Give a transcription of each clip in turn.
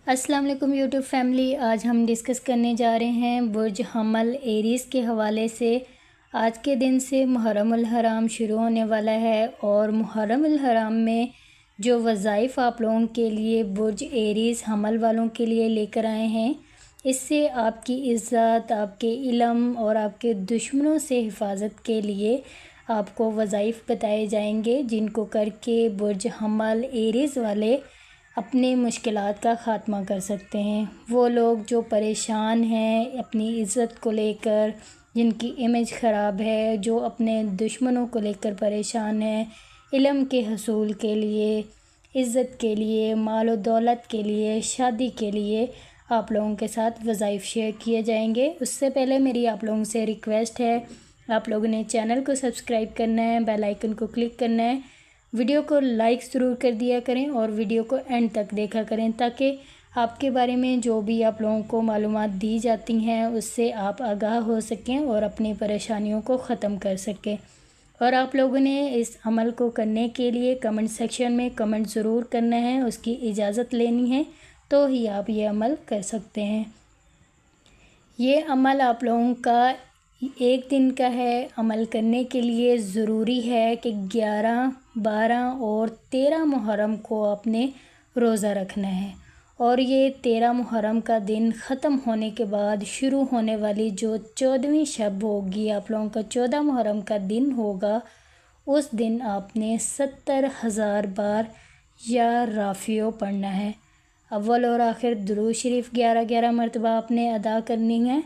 السلام علیکم YouTube family, آج ہم ڈسکس کرنے جا رہے ہیں برج حمل ایریز کے حوالے سے۔ آج کے دن سے محرم الحرام شروع ہونے والا ہے اور محرم الحرام میں جو وظائف آپ لوگوں کے لیے برج ایریز حمل والوں کے لیے لے کر آئے ہیں، اس سے آپ کی عزت، آپ کے علم اور آپ کے دشمنوں سے حفاظت کے لیے آپ کو وظائف بتائے جائیں گے، جن کو کر کے برج حمل ایریز والے اپنے مشکلات کا خاتمہ کر سکتے ہیں۔ وہ لوگ جو پریشان ہیں اپنی عزت کو لے کر، جن کی امیج خراب ہے، جو اپنے دشمنوں کو لے کر پریشان ہیں، علم کے حصول کے لیے، عزت کے لیے، مال و دولت کے لیے، شادی کے لیے آپ لوگوں کے ساتھ وظائف شیئر کیے جائیں گے۔ اس سے پہلے میری آپ لوگوں سے ریکویسٹ ہے، آپ لوگوں نے چینل کو سبسکرائب کرنا ہے، بیل آئیکن کو کلک کرنا ہے، ویڈیو کو لائک ضرور کر دیا کریں اور ویڈیو کو اینڈ تک دیکھا کریں تاکہ آپ کے بارے میں جو بھی آپ لوگوں کو معلومات دی جاتی ہیں اس سے آپ آگاہ ہو سکیں اور اپنی پریشانیوں کو ختم کر سکیں۔ اور آپ لوگوں نے اس عمل کو کرنے کے لیے کمنٹ سیکشن میں کمنٹ ضرور کرنا ہے، اس کی اجازت لینی ہے تو ہی آپ یہ عمل کر سکتے ہیں۔ یہ عمل آپ لوگوں کا ایک دن کا ہے۔ عمل کرنے کے لیے ضروری ہے کہ 11، 12 اور 13 محرم کو آپ نے روزہ رکھنا ہے، اور یہ 13 محرم کا دن ختم ہونے کے بعد شروع ہونے والی جو 14ویں شب ہوگی، آپ لوگوں کا 14 محرم کا دن ہوگا، اس دن آپ نے 70,000 بار یا رافیو پڑھنا ہے۔ اول اور آخر درود شریف 11 مرتبہ آپ نے ادا کرنی ہے۔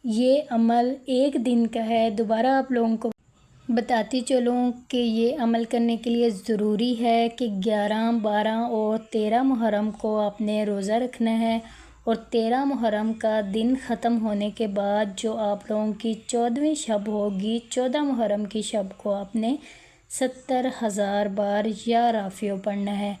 یہ عمل ایک دن کا ہے۔ دوبارہ آپ لوگوں کو بتاتی چلوں کہ یہ عمل کرنے کے لیے ضروری ہے کہ 11، 12 اور 13 محرم کو آپ نے روزہ رکھنا ہے، اور 13 محرم کا دن ختم ہونے کے بعد جو آپ لوگوں کی 14ویں شب ہوگی، 14 محرم کی شب کو آپ نے 70,000 بار یا رافیو پڑھنا ہے۔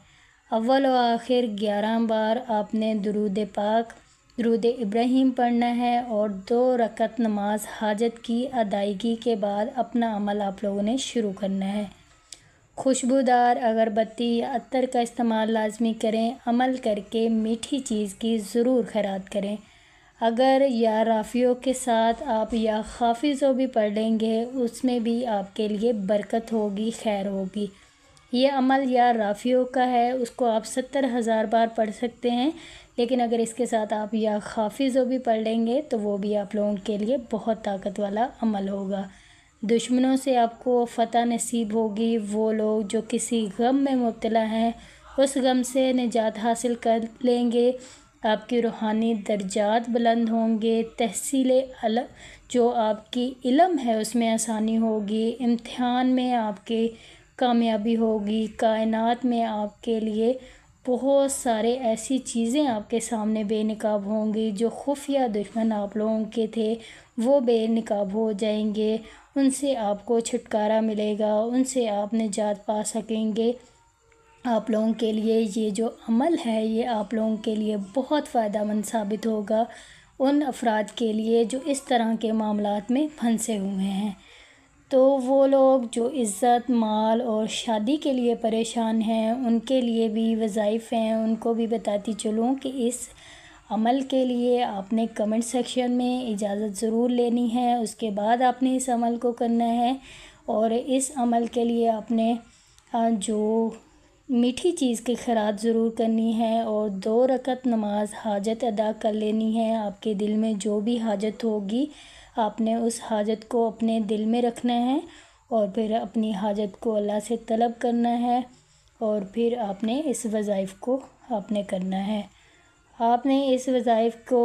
اول و آخر 11 بار آپ نے درود پاک، درود ابراہیم پڑھنا ہے، اور 2 رکعت نماز حاجت کی ادائیگی کے بعد اپنا عمل آپ لوگوں نے شروع کرنا ہے۔ خوشبودار اگربتی یا عطر کا استعمال لازمی کریں۔ عمل کر کے میٹھی چیز کی ضرور خیرات کریں۔ اگر یا رافیو کے ساتھ آپ یا حافظو بھی پڑھ لیں گے، اس میں بھی آپ کے لیے برکت ہوگی، خیر ہوگی۔ یہ عمل یا رافیو کا ہے، اس کو آپ 70,000 بار پڑھ سکتے ہیں، لیکن اگر اس کے ساتھ آپ یا حافظو بھی پڑھ لیں گے تو وہ بھی آپ لوگوں کے لیے بہت طاقت والا عمل ہوگا۔ دشمنوں سے آپ کو فتح نصیب ہوگی۔ وہ لوگ جو کسی غم میں مبتلا ہیں، اس غم سے نجات حاصل کر لیں گے۔ آپ کی روحانی درجات بلند ہوں گے۔ تحصیل علم جو آپ کی علم ہے اس میں آسانی ہوگی۔ امتحان میں آپ کی کامیابی ہوگی۔ کائنات میں آپ کے لیے بہت سارے ایسی چیزیں آپ کے سامنے بے نقاب ہوں گی۔ جو خفیہ دشمن آپ لوگوں کے تھے وہ بے نقاب ہو جائیں گے، ان سے آپ کو چھٹکارا ملے گا، ان سے آپ نجات پا سکیں گے۔ آپ لوگوں کے لیے یہ جو عمل ہے یہ آپ لوگوں کے لیے بہت فائدہ مند ثابت ہوگا، ان افراد کے لیے جو اس طرح کے معاملات میں پھنسے ہوئے ہیں۔ تو وہ لوگ جو عزت، مال اور شادی کے لیے پریشان ہیں، ان کے لیے بھی وظائف ہیں، ان کو بھی بتاتی چلوں کہ اس عمل کے لیے آپ نے کمنٹ سیکشن میں اجازت ضرور لینی ہے، اس کے بعد آپ نے اس عمل کو کرنا ہے۔ اور اس عمل کے لیے آپ نے جو میٹھی چیز کی خیرات ضرور کرنی ہے، اور 2 رکعت نماز حاجت ادا کر لینی ہے۔ آپ کے دل میں جو بھی حاجت ہوگی آپ نے اس حاجت کو اپنے دل میں رکھنا ہے، اور پھر اپنی حاجت کو اللہ سے طلب کرنا ہے، اور پھر آپ نے اس وظائف کو آپ نے کرنا ہے۔ آپ نے اس وظائف کو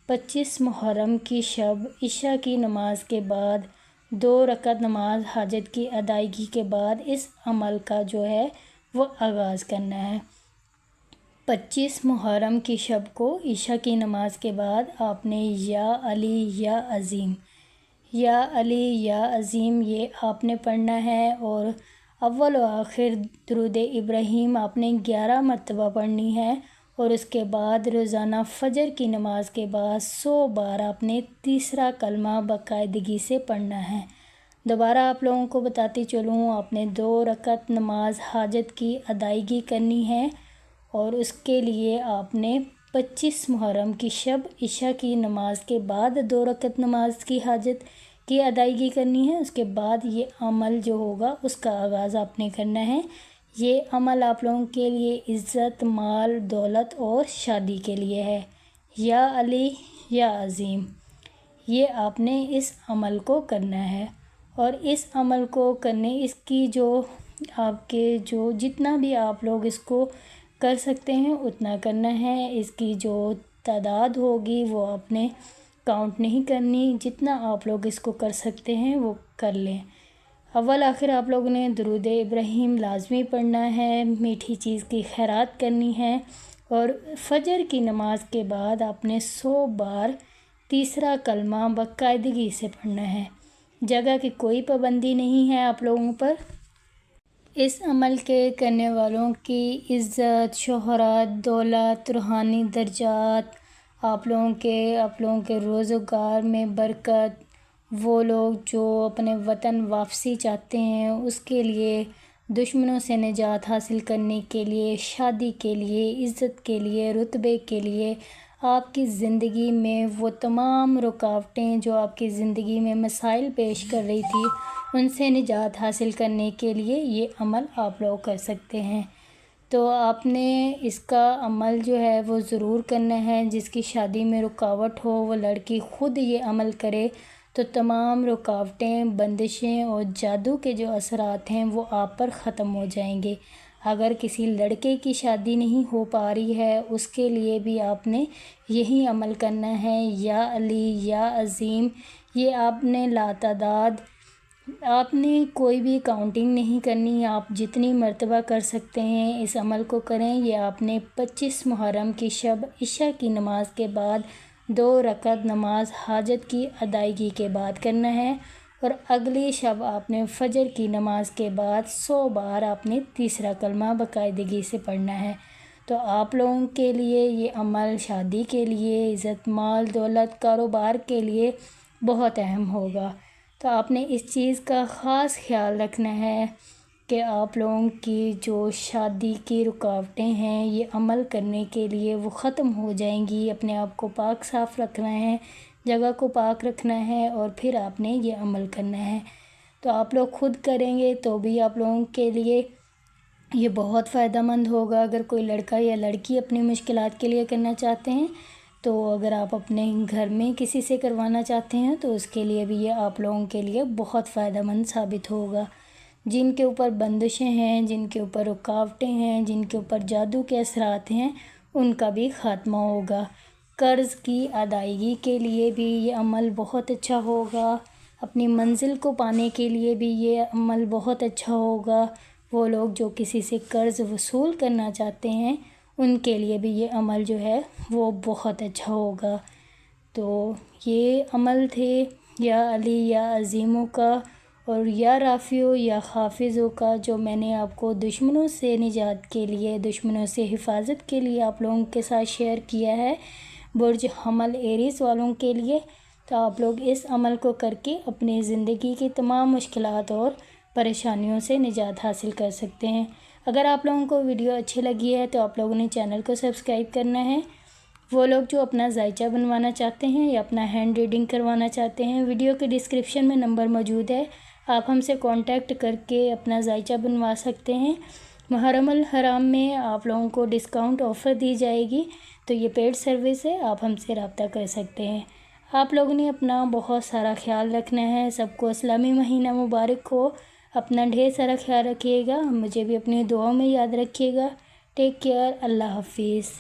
25 محرم کی شب عشاء کی نماز کے بعد 2 رکعت نماز حاجت کی ادائیگی کے بعد اس عمل کا جو ہے وہ آغاز کرنا ہے۔ 25 محرم کی شب کو عشاء کی نماز کے بعد آپ نے یا علی یا عظیم، یا علی یا عظیم یہ آپ نے پڑھنا ہے، اور اول و آخر درود ابراہیم آپ نے 11 مرتبہ پڑھنی ہے، اور اس کے بعد روزانہ فجر کی نماز کے بعد 100 بار آپ نے تیسرا کلمہ باقاعدگی سے پڑھنا ہے۔ دوبارہ آپ لوگوں کو بتاتی چلوں، آپ نے 2 رکعت نماز حاجت کی ادائیگی کرنی ہے، اور اس کے لیے آپ نے 25 محرم کی شب عشاء کی نماز کے بعد 2 رکعت نماز کی حاجت کی ادائیگی کرنی ہے۔ اس کے بعد یہ عمل جو ہوگا اس کا آغاز آپ نے کرنا ہے۔ یہ عمل آپ لوگوں کے لیے عزت، مال، دولت اور شادی کے لیے ہے۔ یا علی یا عظیم، یہ آپ نے اس عمل کو کرنا ہے، اور اس عمل کو کرنے اس کی جو آپ کے جو جتنا بھی آپ لوگ اس کو کر سکتے ہیں اتنا کرنا ہے۔ اس کی جو تعداد ہوگی وہ آپ نے کاؤنٹ نہیں کرنی، جتنا آپ لوگ اس کو کر سکتے ہیں وہ کر لیں۔ اول آخر آپ لوگوں نے درود ابراہیم لازمی پڑھنا ہے، میٹھی چیز کی خیرات کرنی ہے، اور فجر کی نماز کے بعد آپ نے 100 بار تیسرا کلمہ باقاعدگی سے پڑھنا ہے۔ جگہ کی کوئی پابندی نہیں ہے آپ لوگوں پر۔ اس عمل کے کرنے والوں کی عزت، شہرت، دولت، روحانی درجات، آپ لوگوں کے روزگار میں برکت، وہ لوگ جو اپنے وطن واپسی چاہتے ہیں اس کے لیے، دشمنوں سے نجات حاصل کرنے کے لیے، شادی کے لیے، عزت کے لیے، رتبے کے لیے، آپ کی زندگی میں وہ تمام رکاوٹیں جو آپ کی زندگی میں مسائل پیش کر رہی تھی ان سے نجات حاصل کرنے کے لیے یہ عمل آپ لوگ کر سکتے ہیں۔ تو آپ نے اس کا عمل جو ہے وہ ضرور کرنا ہے۔ جس کی شادی میں رکاوٹ ہو وہ لڑکی خود یہ عمل کرے تو تمام رکاوٹیں، بندشیں اور جادو کے جو اثرات ہیں وہ آپ پر ختم ہو جائیں گے۔ اگر کسی لڑکے کی شادی نہیں ہو پا رہی ہے اس کے لیے بھی آپ نے یہی عمل کرنا ہے۔ یا علی یا عظیم، یہ آپ نے لاتعداد، آپ نے کوئی بھی کاؤنٹنگ نہیں کرنی، آپ جتنی مرتبہ کر سکتے ہیں اس عمل کو کریں۔ یہ آپ نے 25 محرم کی شب عشاء کی نماز کے بعد 2 رکعت نماز حاجت کی ادائیگی کے بعد کرنا ہے، اور اگلی شب آپ نے فجر کی نماز کے بعد 100 بار آپ نے تیسرا کلمہ باقاعدگی سے پڑھنا ہے۔ تو آپ لوگوں کے لیے یہ عمل شادی کے لیے، عزت، مال، دولت، کاروبار کے لیے بہت اہم ہوگا۔ تو آپ نے اس چیز کا خاص خیال رکھنا ہے کہ آپ لوگوں کی جو شادی کی رکاوٹیں ہیں یہ عمل کرنے کے لیے وہ ختم ہو جائیں گی۔ اپنے آپ کو پاک صاف رکھنا ہے، جگہ کو پاک رکھنا ہے، اور پھر آپ نے یہ عمل کرنا ہے۔ تو آپ لوگ خود کریں گے تو بھی آپ لوگوں کے لیے یہ بہت فائدہ مند ہوگا۔ اگر کوئی لڑکا یا لڑکی اپنی مشکلات کے لیے کرنا چاہتے ہیں تو اگر آپ اپنے گھر میں کسی سے کروانا چاہتے ہیں تو اس کے لیے بھی یہ آپ لوگوں کے لیے بہت فائدہ مند ثابت ہوگا۔ جن کے اوپر بندشیں ہیں، جن کے اوپر رکاوٹیں ہیں، جن کے اوپر جادو کے اثرات ہیں، ان کا بھی خاتمہ ہوگا۔ قرض کی ادائیگی کے لیے بھی یہ عمل بہت اچھا ہوگا۔ اپنی منزل کو پانے کے لیے بھی یہ عمل بہت اچھا ہوگا۔ وہ لوگ جو کسی سے قرض وصول کرنا چاہتے ہیں ان کے لیے بھی یہ عمل جو ہے وہ بہت اچھا ہوگا۔ تو یہ عمل تھے یا علی یا عظیموں کا اور یا رافعوں یا حافظوں کا، جو میں نے آپ کو دشمنوں سے نجات کے لیے، دشمنوں سے حفاظت کے لیے آپ لوگوں کے ساتھ شیئر کیا ہے برج حمل ایریز والوں کے لیے۔ تو آپ لوگ اس عمل کو کر کے اپنی زندگی کی تمام مشکلات اور پریشانیوں سے نجات حاصل کر سکتے ہیں۔ اگر آپ لوگوں کو ویڈیو اچھی لگی ہے تو آپ لوگوں نے چینل کو سبسکرائب کرنا ہے۔ وہ لوگ جو اپنا ذائچہ بنوانا چاہتے ہیں یا اپنا ہینڈ ریڈنگ کروانا چاہتے ہیں، ویڈیو کے ڈسکرپشن میں نمبر موجود ہے، آپ ہم سے کانٹیکٹ کر کے اپنا ذائچہ بنوا سکتے ہیں۔ محرم الحرام میں آپ لوگوں کو ڈسکاؤنٹ آفر دی جائے گی، تو یہ پیڈ سروس ہے، آپ ہم سے رابطہ کر سکتے ہیں۔ آپ لوگوں نے اپنا بہت سارا خیال رکھنا ہے۔ سب کو اسلامی مہینہ مبارک ہو۔ اپنا ڈھیر سارا خیال رکھیے گا، مجھے بھی اپنی دعاؤں میں یاد رکھیے گا۔ ٹیک کیئر، اللہ حافظ۔